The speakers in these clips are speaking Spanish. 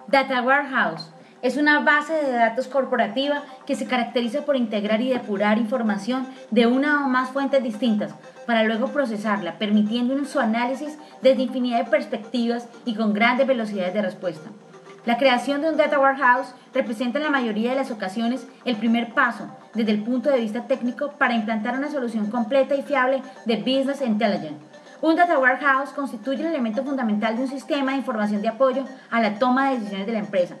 Data Warehouse es una base de datos corporativa que se caracteriza por integrar y depurar información de una o más fuentes distintas para luego procesarla, permitiendo su análisis desde infinidad de perspectivas y con grandes velocidades de respuesta. La creación de un Data Warehouse representa en la mayoría de las ocasiones el primer paso desde el punto de vista técnico para implantar una solución completa y fiable de Business Intelligence. Un Data Warehouse constituye el elemento fundamental de un sistema de información de apoyo a la toma de decisiones de la empresa.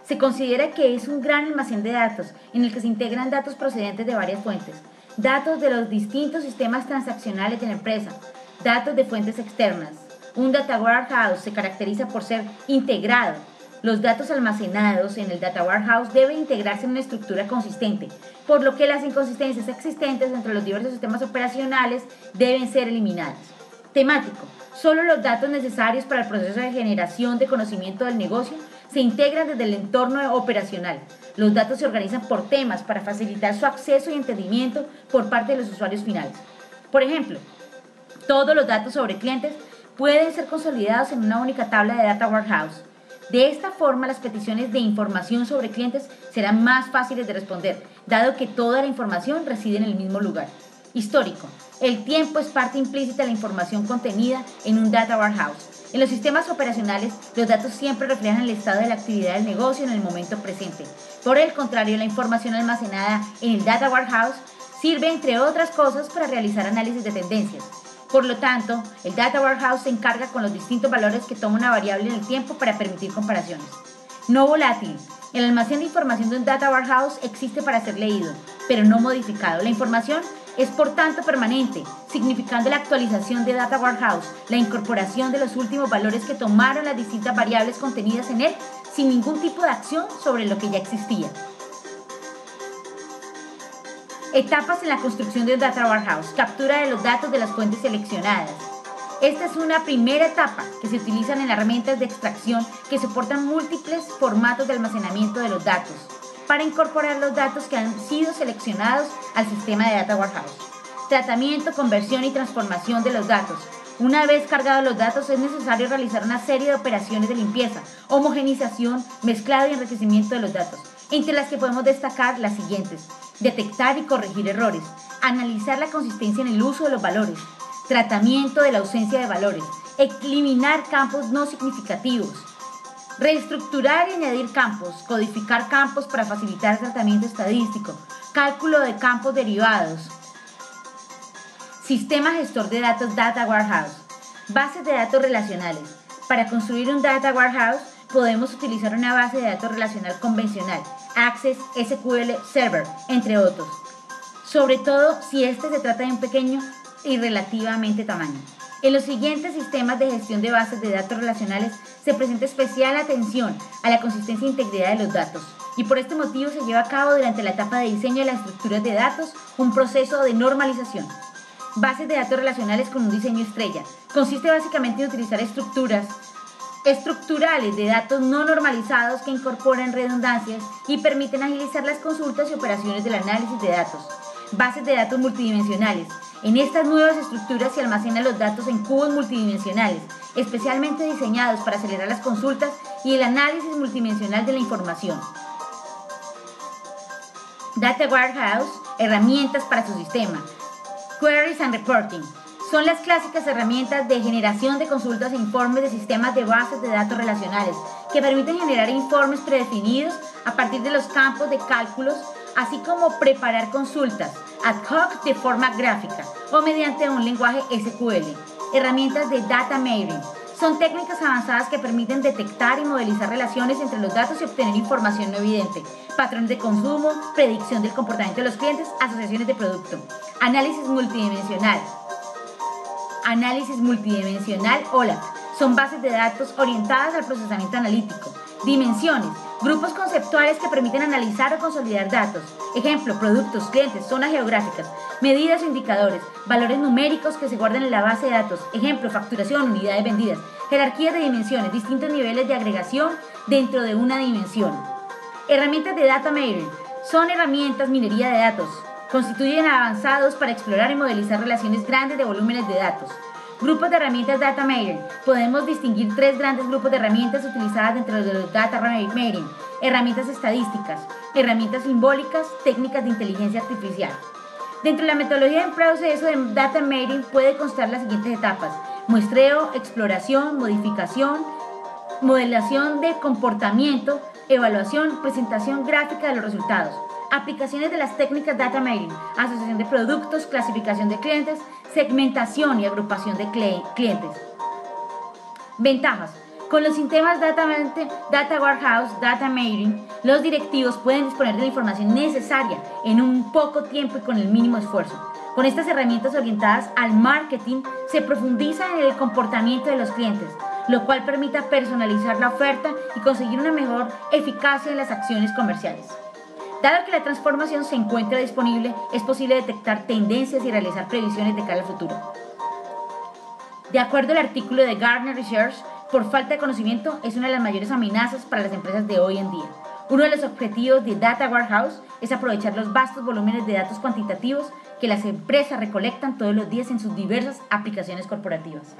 Se considera que es un gran almacén de datos en el que se integran datos procedentes de varias fuentes, datos de los distintos sistemas transaccionales de la empresa, datos de fuentes externas. Un Data Warehouse se caracteriza por ser integrado. Los datos almacenados en el Data Warehouse deben integrarse en una estructura consistente, por lo que las inconsistencias existentes entre los diversos sistemas operacionales deben ser eliminadas. Temático. Solo los datos necesarios para el proceso de generación de conocimiento del negocio se integran desde el entorno operacional. Los datos se organizan por temas para facilitar su acceso y entendimiento por parte de los usuarios finales. Por ejemplo, todos los datos sobre clientes pueden ser consolidados en una única tabla de Data Warehouse. De esta forma, las peticiones de información sobre clientes serán más fáciles de responder, dado que toda la información reside en el mismo lugar. Histórico. El tiempo es parte implícita de la información contenida en un Data Warehouse. En los sistemas operacionales, los datos siempre reflejan el estado de la actividad del negocio en el momento presente. Por el contrario, la información almacenada en el Data Warehouse sirve, entre otras cosas, para realizar análisis de tendencias. Por lo tanto, el Data Warehouse se encarga con los distintos valores que toma una variable en el tiempo para permitir comparaciones. No volátil. El almacén de información de un Data Warehouse existe para ser leído, pero no modificado. La información es por tanto permanente, significando la actualización de Data Warehouse, la incorporación de los últimos valores que tomaron las distintas variables contenidas en él sin ningún tipo de acción sobre lo que ya existía. Etapas en la construcción de un Data Warehouse. Captura de los datos de las fuentes seleccionadas. Esta es una primera etapa que se utilizan en herramientas de extracción que soportan múltiples formatos de almacenamiento de los datos para incorporar los datos que han sido seleccionados al sistema de Data Warehouse. Tratamiento, conversión y transformación de los datos. Una vez cargados los datos es necesario realizar una serie de operaciones de limpieza, homogenización, mezclado y enriquecimiento de los datos, entre las que podemos destacar las siguientes: detectar y corregir errores, analizar la consistencia en el uso de los valores, tratamiento de la ausencia de valores, eliminar campos no significativos, reestructurar y añadir campos, codificar campos para facilitar el tratamiento estadístico, cálculo de campos derivados, sistema gestor de datos Data Warehouse, bases de datos relacionales. Para construir un Data Warehouse podemos utilizar una base de datos relacional convencional, Access SQL Server, entre otros, sobre todo si este se trata de un pequeño y relativamente tamaño. En los siguientes sistemas de gestión de bases de datos relacionales se presenta especial atención a la consistencia e integridad de los datos, y por este motivo se lleva a cabo durante la etapa de diseño de las estructuras de datos un proceso de normalización. Bases de datos relacionales con un diseño estrella. Consiste básicamente en utilizar estructuras estructurales de datos no normalizados que incorporan redundancias y permiten agilizar las consultas y operaciones del análisis de datos. Bases de datos multidimensionales. En estas nuevas estructuras se almacenan los datos en cubos multidimensionales, especialmente diseñados para acelerar las consultas y el análisis multidimensional de la información. Data Warehouse, herramientas para su sistema. Queries and Reporting. Son las clásicas herramientas de generación de consultas e informes de sistemas de bases de datos relacionales que permiten generar informes predefinidos a partir de los campos de cálculos, así como preparar consultas ad hoc de forma gráfica o mediante un lenguaje SQL. Herramientas de Data Mirroring. Son técnicas avanzadas que permiten detectar y modelizar relaciones entre los datos y obtener información no evidente, patrones de consumo, predicción del comportamiento de los clientes, asociaciones de producto. Análisis multidimensional. Análisis multidimensional OLAP. Son bases de datos orientadas al procesamiento analítico. Dimensiones. Grupos conceptuales que permiten analizar o consolidar datos. Ejemplo, productos, clientes, zonas geográficas, medidas o indicadores, valores numéricos que se guardan en la base de datos. Ejemplo, facturación, unidades vendidas, jerarquías de dimensiones, distintos niveles de agregación dentro de una dimensión. Herramientas de Data Mirroring. Son herramientas minería de datos. Constituyen avanzados para explorar y modelizar relaciones grandes de volúmenes de datos. Grupos de herramientas Data Mining. Podemos distinguir tres grandes grupos de herramientas utilizadas dentro de los Data Mining: herramientas estadísticas, herramientas simbólicas, técnicas de inteligencia artificial. Dentro de la metodología de proceso de Data Mining puede constar las siguientes etapas: muestreo, exploración, modificación, modelación de comportamiento, evaluación, presentación gráfica de los resultados. Aplicaciones de las técnicas Data Mining: asociación de productos, clasificación de clientes, segmentación y agrupación de clientes. Ventajas: con los sistemas Data Warehouse, Data Mining, los directivos pueden disponer de la información necesaria en un poco tiempo y con el mínimo esfuerzo. Con estas herramientas orientadas al marketing, se profundiza en el comportamiento de los clientes, lo cual permite personalizar la oferta y conseguir una mejor eficacia en las acciones comerciales. Dado que la transformación se encuentra disponible, es posible detectar tendencias y realizar previsiones de cara al futuro. De acuerdo al artículo de Gartner Research, por falta de conocimiento es una de las mayores amenazas para las empresas de hoy en día. Uno de los objetivos de Data Warehouse es aprovechar los vastos volúmenes de datos cuantitativos que las empresas recolectan todos los días en sus diversas aplicaciones corporativas.